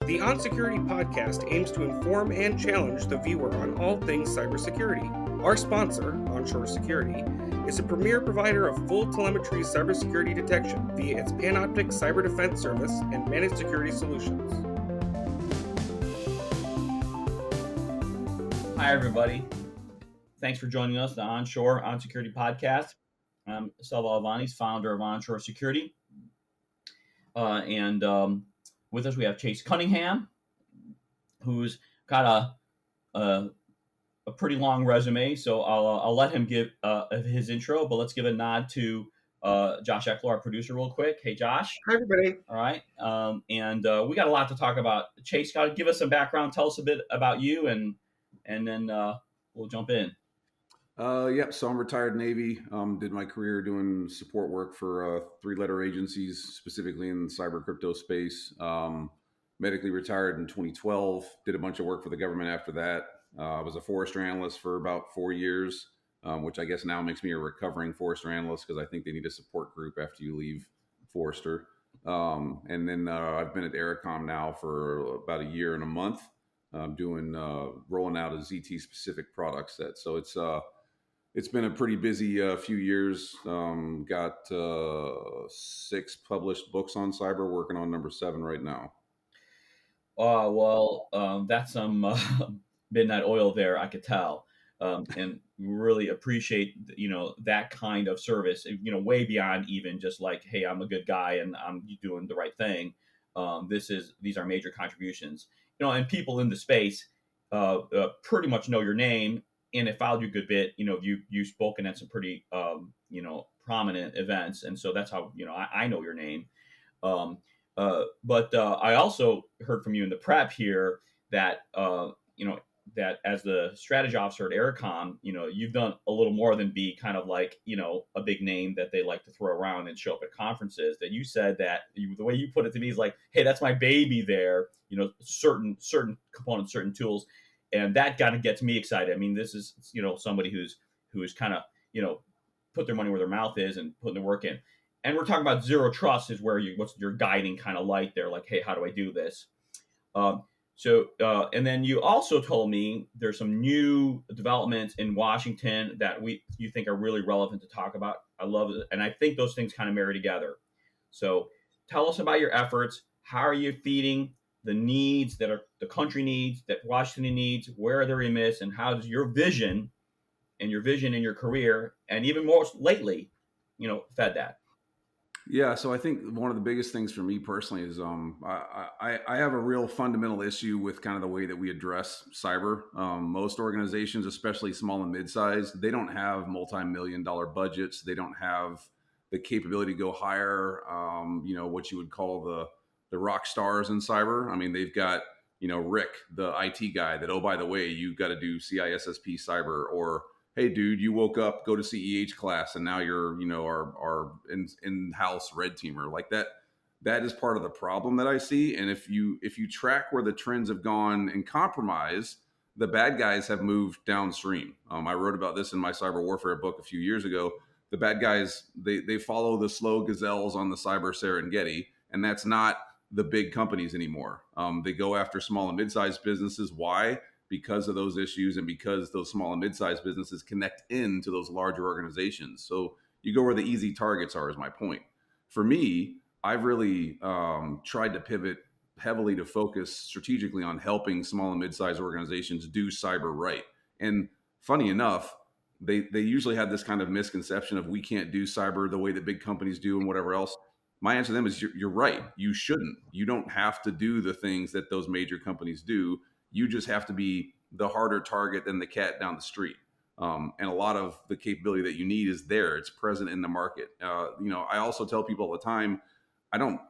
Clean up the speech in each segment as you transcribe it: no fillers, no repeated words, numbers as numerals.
The onSecurity podcast aims to inform and challenge the viewer on all things cybersecurity. Our sponsor, Onshore Security, is a premier provider of full telemetry cybersecurity detection via its Panoptic Cyber Defense Service and managed security solutions. Hi, everybody. Thanks for joining us, the Onshore OnSecurity podcast. I'm Selva Alvanis, founder of Onshore Security. And with us, we have Chase Cunningham, who's got a pretty long resume. So I'll let him give his intro, but let's give a nod to Josh Eckler, our producer, real quick. Hey, Josh. Hi, everybody. All right. And we got a lot to talk about. Chase, got to give us some background. Tell us a bit about you, and then we'll jump in. So I'm retired Navy. Did my career doing support work for 3-letter agencies, specifically in the cyber crypto space. Medically retired in 2012. Did a bunch of work for the government after that. I was a forester analyst for about 4 years, which I guess now makes me a recovering forester analyst because I think they need a support group after you leave forester. And then I've been at Ericom now for about a year and a month, doing rolling out a ZT specific product set. So it's been a pretty busy few years. Got 6 published books on cyber, working on number 7 right now. That's some midnight oil there, I could tell. And really appreciate, that kind of service, way beyond even just like, hey, I'm a good guy and I'm doing the right thing. These are major contributions, and people in the space pretty much know your name. And it followed you a good bit. You've spoken at some pretty, prominent events. And so that's how, I know your name. But I also heard from you in the prep here that, that as the strategy officer at Ericom, you've done a little more than be kind of like, a big name that they like to throw around and show up at conferences. That you said that the way you put it to me is like, hey, that's my baby there, certain components, certain tools. And that kind of gets me excited. I mean, this is, somebody who's kind of, put their money where their mouth is and putting the work in. And we're talking about zero trust is where what's your guiding kind of light there? Like, hey, how do I do this? And then you also told me there's some new developments in Washington that you think are really relevant to talk about. I love it. And I think those things kind of marry together. So tell us about your efforts. How are you feeding the needs that the country needs, that Washington needs? Where are they remiss, and how does your vision in your career, and even more lately, fed that? Yeah, so I think one of the biggest things for me personally is I have a real fundamental issue with kind of the way that we address cyber. Most organizations, especially small and mid-sized, they don't have multi-million-dollar budgets. They don't have the capability to go hire, what you would call the rock stars in cyber. I mean, they've got, Rick, the IT guy that, oh, by the way, you've got to do CISSP cyber, or, hey, dude, you woke up, go to CEH class, and now you're, our in-house red teamer. Like that is part of the problem that I see. And if you track where the trends have gone in compromise, the bad guys have moved downstream. I wrote about this in my cyber warfare book a few years ago. The bad guys, they follow the slow gazelles on the cyber Serengeti, and that's not the big companies anymore. They go after small and mid-sized businesses. Why? Because of those issues and because those small and mid-sized businesses connect into those larger organizations. So you go where the easy targets are, is my point. For me, I've really tried to pivot heavily to focus strategically on helping small and mid-sized organizations do cyber right. And funny enough, they usually have this kind of misconception of we can't do cyber the way that big companies do and whatever else. My answer to them is you're right. You shouldn't. You don't have to do the things that those major companies do. You just have to be the harder target than the cat down the street. And a lot of the capability that you need is there. It's present in the market. I also tell people all the time, I don't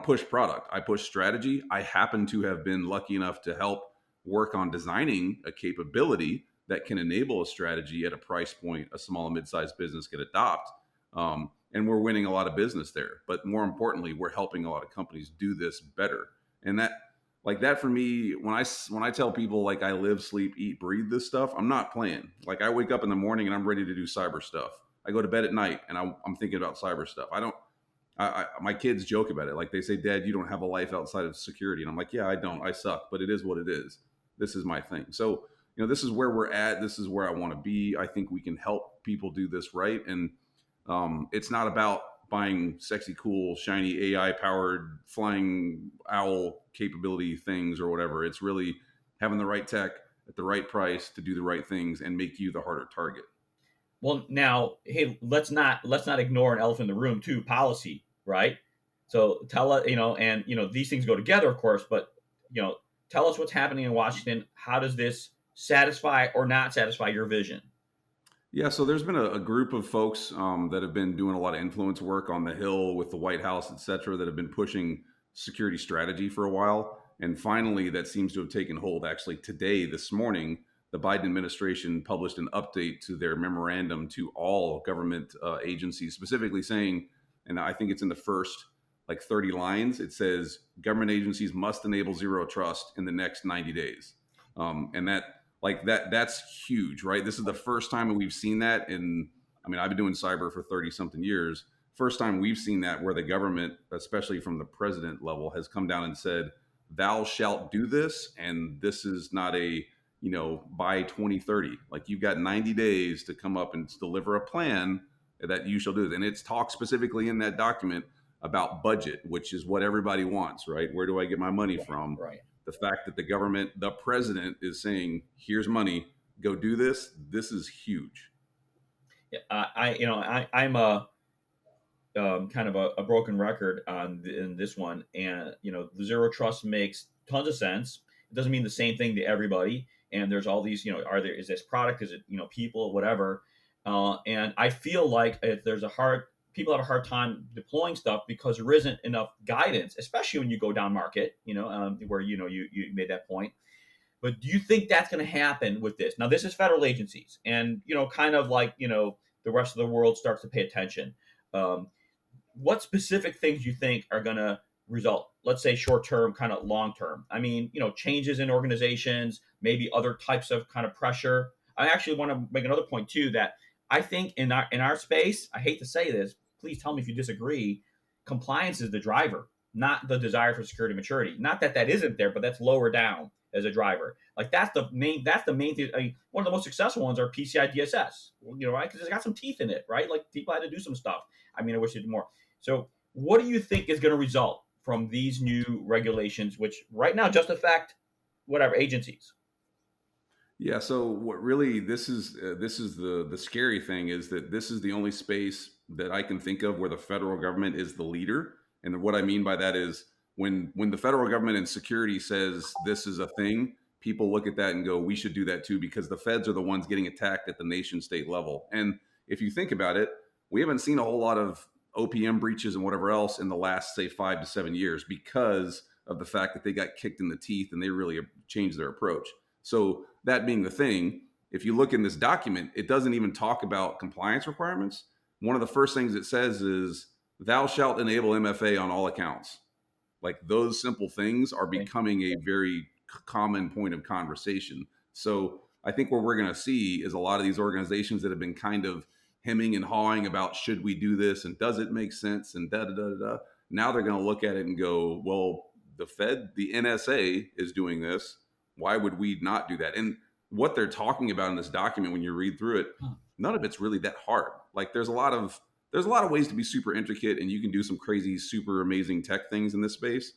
push product. I push strategy. I happen to have been lucky enough to help work on designing a capability that can enable a strategy at a price point a small and mid-sized business can adopt. And we're winning a lot of business there. But more importantly, we're helping a lot of companies do this better. And that for me, when I tell people like I live, sleep, eat, breathe this stuff, I'm not playing. Like I wake up in the morning and I'm ready to do cyber stuff. I go to bed at night and I'm thinking about cyber stuff. I My kids joke about it. Like they say, Dad, you don't have a life outside of security. And I'm like, yeah, I don't. I suck, but it is what it is. This is my thing. So, this is where we're at. This is where I want to be. I think we can help people do this right. And it's not about buying sexy, cool, shiny AI powered flying owl capability things or whatever. It's really having the right tech at the right price to do the right things and make you the harder target. Well, now, hey, let's not ignore an elephant in the room too. Policy, right? So tell us, and these things go together, of course. But tell us what's happening in Washington. How does this satisfy or not satisfy your vision? Yeah, so there's been a group of folks that have been doing a lot of influence work on the Hill with the White House, et cetera, that have been pushing security strategy for a while. And finally, that seems to have taken hold. Actually, today, this morning, the Biden administration published an update to their memorandum to all government agencies, specifically saying, and I think it's in the first like 30 lines, it says government agencies must enable zero trust in the next 90 days. And that's huge, right? This is the first time we've seen that I've been doing cyber for 30 something years. First time we've seen that where the government, especially from the president level, has come down and said, thou shalt do this. And this is not by 2030, like you've got 90 days to come up and deliver a plan that you shall do it. And it's talked specifically in that document about budget, which is what everybody wants, right? Where do I get my money from? Right. The fact that the president is saying, here's money, go do this. This is huge. I'm a kind of a broken record in this one, and the zero trust makes tons of sense. It doesn't mean the same thing to everybody, and there's all these is this product, is it people, whatever, and I feel like if people have a hard time deploying stuff because there isn't enough guidance, especially when you go down market, where you made that point. But do you think that's going to happen with this? Now, this is federal agencies, and kind of like the rest of the world starts to pay attention. What specific things do you think are going to result? Let's say short term, kind of long term. I mean, changes in organizations, maybe other types of kind of pressure. I actually want to make another point too, that I think in our space, I hate to say this, please tell me if you disagree, compliance is the driver, not the desire for security maturity. Not that isn't there, but that's lower down as a driver. Like that's the main thing. I mean, one of the most successful ones are PCI DSS, right? Because it's got some teeth in it, right? Like people had to do some stuff. I mean, I wish they did more. So what do you think is going to result from these new regulations, which right now just affect whatever agencies? Yeah. So what really this is the scary thing is that this is the only space that I can think of where the federal government is the leader. And what I mean by that is when the federal government in security says this is a thing, people look at that and go, we should do that too, because the feds are the ones getting attacked at the nation state level. And if you think about it, we haven't seen a whole lot of OPM breaches and whatever else in the last, say, 5 to 7 years because of the fact that they got kicked in the teeth and they really changed their approach. So that being the thing, if you look in this document, it doesn't even talk about compliance requirements. One of the first things it says is, thou shalt enable MFA on all accounts. Like those simple things are becoming a very common point of conversation. So I think what we're going to see is a lot of these organizations that have been kind of hemming and hawing about should we do this and does it make sense and da da da da. Now they're going to look at it and go, well, the NSA is doing this. Why would we not do that? And what they're talking about in this document, when you read through it, none of it's really that hard. Like there's a lot of ways to be super intricate and you can do some crazy, super amazing tech things in this space.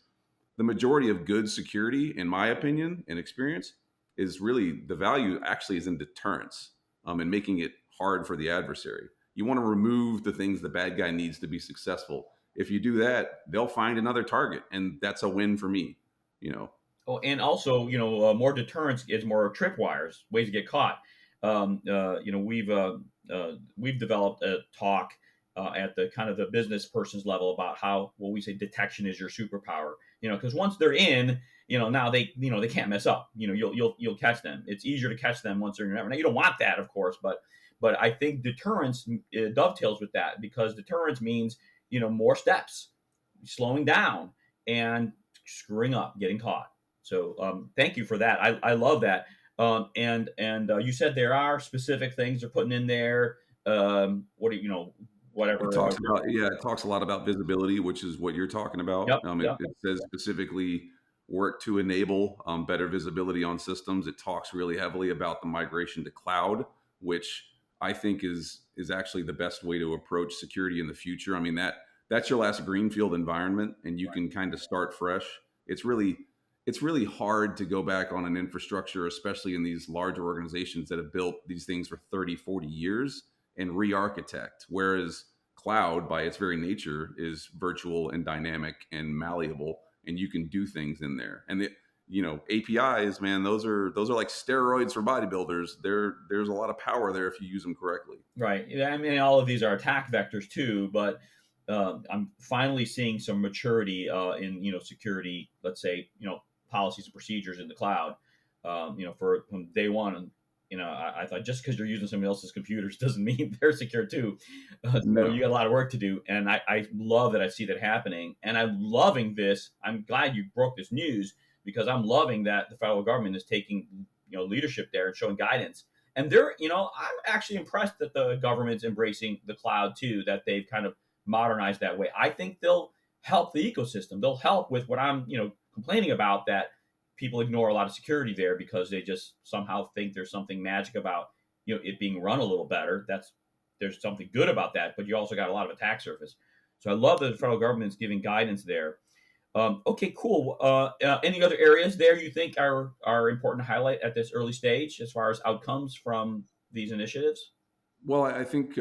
The majority of good security, in my opinion and experience, is really the value actually is in deterrence and making it hard for the adversary. You want to remove the things the bad guy needs to be successful. If you do that, they'll find another target, and that's a win for me. Oh, and also, more deterrence is more tripwires, ways to get caught. We've developed a talk at the kind of the business person's level about how, well, we say detection is your superpower. Because once they're in, now they can't mess up. You'll catch them. It's easier to catch them once they're in your network. Now, you don't want that, of course, but I think deterrence dovetails with that, because deterrence means more steps, slowing down, and screwing up, getting caught. So thank you for that. I love that. And you said there are specific things they're putting in there. whatever. It talks a lot about visibility, which is what you're talking about. Yep, yep, It says specifically work to enable better visibility on systems. It talks really heavily about the migration to cloud, which I think is actually the best way to approach security in the future. I mean, that's your last greenfield environment, and you can kind of start fresh. It's really hard to go back on an infrastructure, especially in these large organizations that have built these things for 30, 40 years, and re-architect. Whereas cloud, by its very nature, is virtual and dynamic and malleable, and you can do things in there. And APIs, man, those are like steroids for bodybuilders. There's a lot of power there if you use them correctly. Right. I mean, all of these are attack vectors too, but I'm finally seeing some maturity in security. Let's say policies and procedures in the cloud. From day one, I thought just because you're using somebody else's computers doesn't mean they're secure too. So you got a lot of work to do, and I love that I see that happening, and I'm loving this. I'm glad you broke this news because I'm loving that the federal government is taking leadership there and showing guidance. And I'm actually impressed that the government's embracing the cloud too, that they've kind of modernized that way. I think they'll help the ecosystem. They'll help with what I'm, complaining about, that people ignore a lot of security there because they just somehow think there's something magic about, it being run a little better. There's something good about that, but you also got a lot of attack surface. So I love that the federal government's giving guidance there. Okay, cool. Any other areas there you think are important to highlight at this early stage as far as outcomes from these initiatives? Well, I think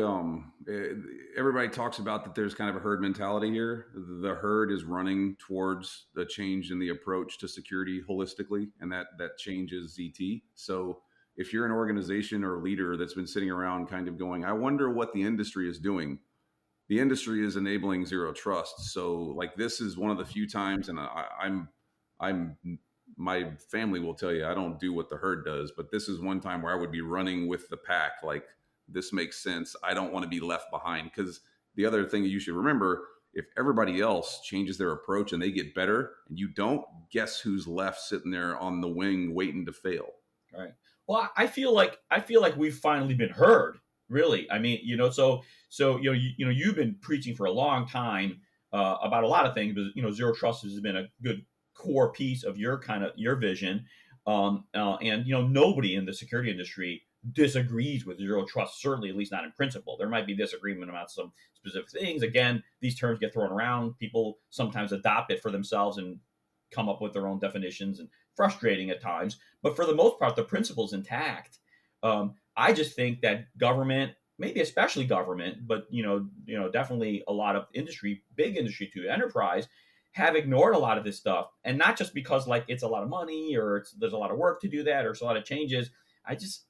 everybody talks about that there's kind of a herd mentality here. The herd is running towards a change in the approach to security holistically, and that change is ZT. So if you're an organization or a leader that's been sitting around kind of going, I wonder what the industry is doing, the industry is enabling zero trust. So like this is one of the few times, and I'm my family will tell you I don't do what the herd does, but this is one time where I would be running with the pack. Like, this makes sense. I don't want to be left behind, because the other thing you should remember, if everybody else changes their approach and they get better and you don't, guess who's left sitting there on the wing waiting to fail? Right. Well, I feel like we've finally been heard. Really, I mean, so you've been preaching for a long time about a lot of things, but zero trust has been a good core piece of your vision, and nobody in the security industry disagrees with zero trust, certainly, at least not in principle. There might be disagreement about some specific things. Again, these terms get thrown around. People sometimes adopt it for themselves and come up with their own definitions, and frustrating at times. But for the most part, the principle's intact. I just think that government, maybe especially government, but definitely a lot of industry, big industry too, enterprise, have ignored a lot of this stuff. And not just because like it's a lot of money or there's a lot of work to do that or it's a lot of changes. As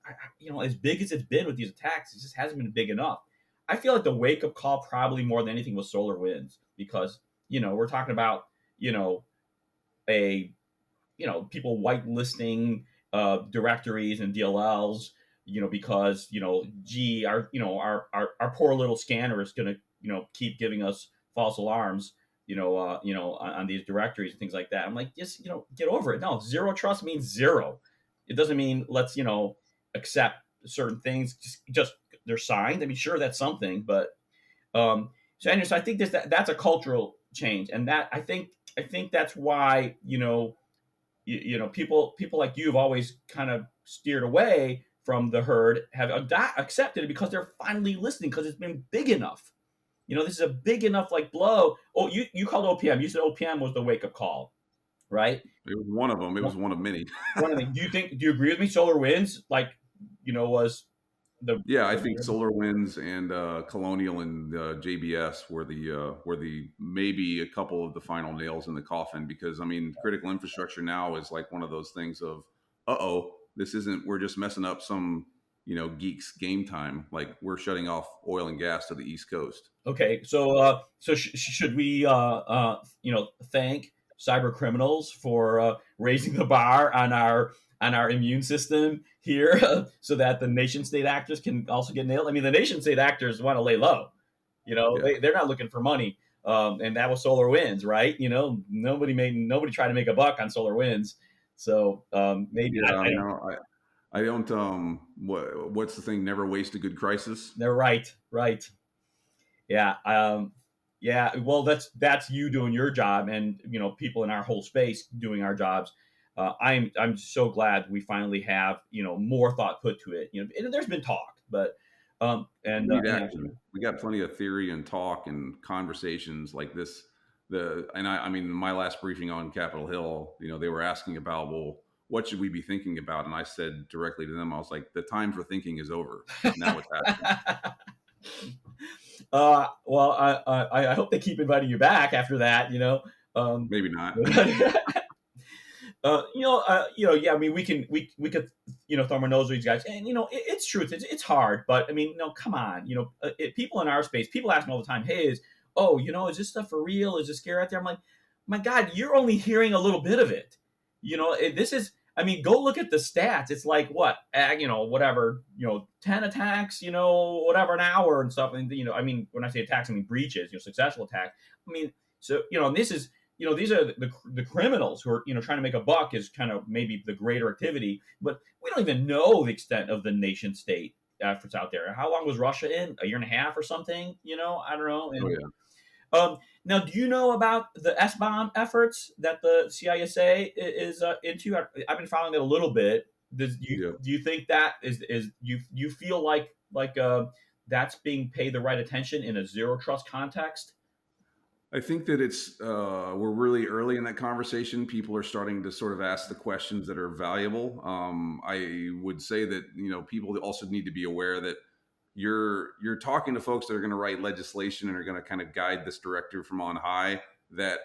big as it's been with these attacks, it just hasn't been big enough. I feel like the wake up call probably more than anything was SolarWinds, because we're talking about people whitelisting directories and DLLs, because our poor little scanner is going to keep giving us false alarms, on these directories and things like that. I'm like, just get over it. No, zero trust means zero. It doesn't mean let's accept certain things just they're signed. I mean, sure, that's something, but so anyway, so I think that's a cultural change, and that I think that's why people like you have always kind of steered away from the herd, have accepted it because they're finally listening, because it's been big enough. This is a big enough blow. Oh, you called OPM. You said OPM was the wake up call, right? It was one of them. It was one of many. One of them. Do you agree with me? SolarWinds, was the I think SolarWinds and Colonial and JBS were the maybe a couple of the final nails in the coffin, because I mean, critical infrastructure now is like one of those things of, this isn't, we're just messing up some geeks game time. Like, we're shutting off oil and gas to the East Coast. Okay, so should we thank cyber criminals for raising the bar on our immune system here, so that the nation state actors can also get nailed? I mean, the nation state actors want to lay low. They're not looking for money, and that was SolarWinds, right? Nobody tried to make a buck on SolarWinds, so maybe I don't. What's the thing? Never waste a good crisis. They're right. Yeah. Yeah. Well, that's you doing your job, and people in our whole space doing our jobs. I'm so glad we finally have more thought put to it. And there's been talk, but We need and action. We got plenty of theory and talk and conversations like this. I mean, my last briefing on Capitol Hill, they were asking about, well, what should we be thinking about? And I said directly to them, I was like, the time for thinking is over. Now it's action. Well, I hope they keep inviting you back after that. Um, Maybe not. yeah. I mean, we could thumb our nose at these guys, and it's truth. It's hard, but I mean, no, come on. People in our space, people ask me all the time, "Hey, is this stuff for real? Is this scary out there?" I'm like, my God, you're only hearing a little bit of it. This is. I mean, go look at the stats. It's like what, whatever, 10 attacks, whatever an hour and stuff. And I mean, when I say attacks, I mean breaches, successful attacks. I mean, so and this is these are the criminals who are trying to make a buck is kind of maybe the greater activity, but we don't even know the extent of the nation state efforts out there. How long was Russia in? A year and a half or something? I don't know. Oh And yeah. now, do you know about the S-bomb efforts that the CISA is into? I've been following it a little bit. Do Yeah. you think that is you feel like that's being paid the right attention in a zero trust context? I think that we're really early in that conversation. People are starting to sort of ask the questions that are valuable. I would say that people also need to be aware that you're talking to folks that are going to write legislation and are going to kind of guide this directive from on high. That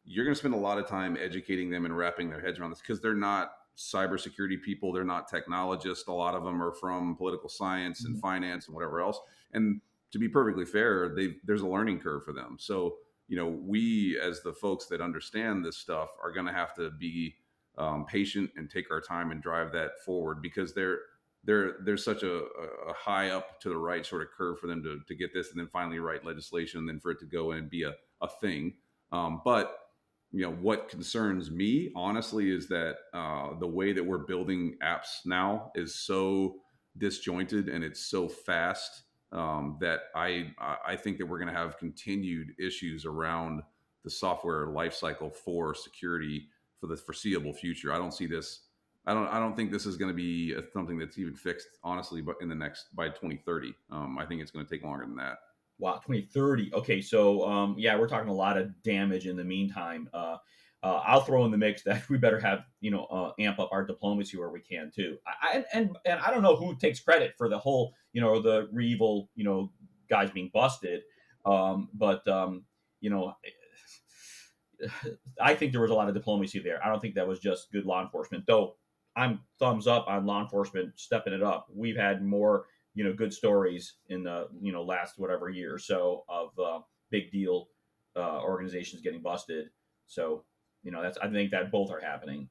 you're going to spend a lot of time educating them and wrapping their heads around this because they're not cybersecurity people. They're not technologists. A lot of them are from political science and finance and whatever else. And to be perfectly fair, there's a learning curve for them. So we as the folks that understand this stuff are going to have to be patient and take our time and drive that forward because there's such a high up to the right sort of curve for them to get this and then finally write legislation and then for it to go in and be a thing. But what concerns me honestly is that the way that we're building apps now is so disjointed and it's so fast that I think that we're going to have continued issues around the software lifecycle for security for the foreseeable future. I don't see this. I don't think this is going to be something that's even fixed, honestly, but by 2030. I think it's going to take longer than that. Wow, 2030. Okay, so yeah, we're talking a lot of damage in the meantime. I'll throw in the mix that we better have amp up our diplomacy where we can too. And I don't know who takes credit for the whole the REvil guys being busted, but I think there was a lot of diplomacy there. I don't think that was just good law enforcement, though. I'm thumbs up on law enforcement stepping it up. We've had more good stories in the last whatever year or so of big deal organizations getting busted. So I think that both are happening.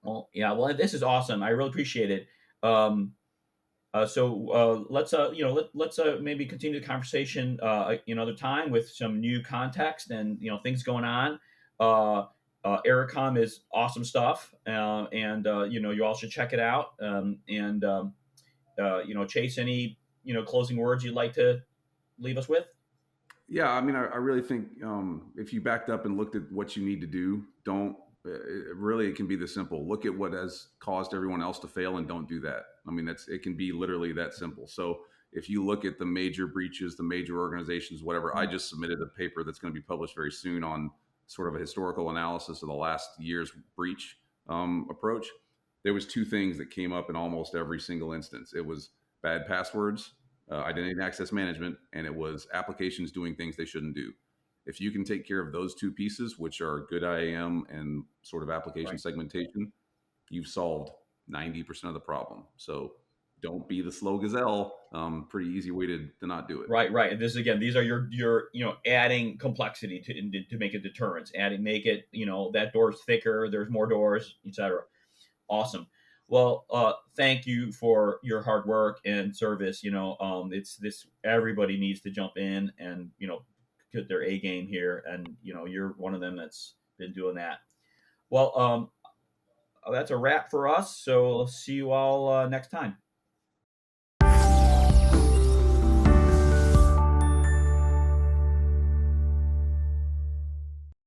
Well, yeah. Well, this is awesome. I really appreciate it. So let's maybe continue the conversation another time with some new context and things going on. Ericom is awesome stuff, and you all should check it out. Chase, any closing words you'd like to leave us with? Yeah, I mean, I really think if you backed up and looked at what you need to do, don't really, it can be this simple. Look at what has caused everyone else to fail and don't do that. I mean, it can be literally that simple. So if you look at the major breaches, the major organizations, whatever, I just submitted a paper that's going to be published very soon on sort of a historical analysis of the last year's breach approach. There was two things that came up in almost every single instance. It was bad passwords, identity and access management, and it was applications doing things they shouldn't do. If you can take care of those two pieces, which are good IAM and sort of application segmentation, you've solved 90% of the problem. So don't be the slow gazelle. Pretty easy way to not do it. Right. And this again, these are your adding complexity to make a deterrence. Make it that door's thicker. There's more doors, etc. Awesome. Well, thank you for your hard work and service. It's this. Everybody needs to jump in and get their A game here, and you're one of them that's been doing that. Well, that's a wrap for us. So see you all next time.